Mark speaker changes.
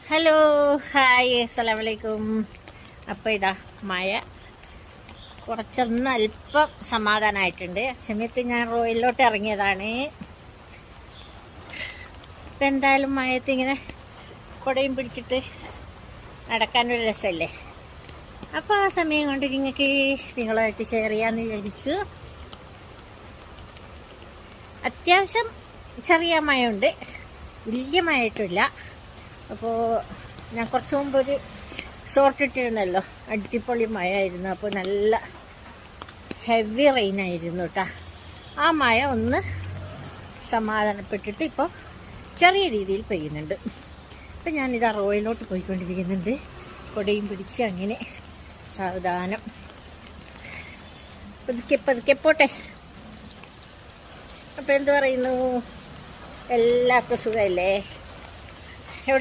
Speaker 1: Hello hi അസ്സലാമു അലൈക്കും. അപ്പോൾ ഇതാ മഴ കുറച്ചൊന്ന് അല്പം സമാധാനമായിട്ടുണ്ട്. സമയത്ത് ഞാൻ റോയിലോട്ട് ഇറങ്ങിയതാണ്. ഇപ്പം എന്തായാലും മഴയത്ത് ഇങ്ങനെ കുടയും പിടിച്ചിട്ട് നടക്കാനൊരു രസമല്ലേ. അപ്പോൾ ആ സമയം കൊണ്ട് നിങ്ങളുമായിട്ട് ഷെയർ ചെയ്യാമെന്ന് വിചാരിച്ചു. അത്യാവശ്യം ചെറിയ മഴയുണ്ട്, വലിയ മഴയായിട്ടില്ല. അപ്പോൾ ഞാൻ കുറച്ച് മുമ്പ് ഒരു ഷോർട്ട് ഇട്ടിരുന്നല്ലോ, അടിപൊളി മഴയായിരുന്നു. അപ്പോൾ നല്ല ഹെവി റെയിൻ ആയിരുന്നു കേട്ടോ. ആ മഴ ഒന്ന് സമാധാനപ്പെട്ടിട്ട് ഇപ്പോൾ ചെറിയ രീതിയിൽ പെയ്യുന്നുണ്ട്. ഇപ്പം ഞാനിതാ റോയിലോട്ട് പോയിക്കൊണ്ടിരിക്കുന്നുണ്ട്, കൊടയും പിടിച്ച് അങ്ങനെ സാവധാനം പതുക്കെ പോട്ടെ. അപ്പോൾ എന്ത് പറയുന്നു, എല്ലാവർക്കും സുഖമല്ലേ?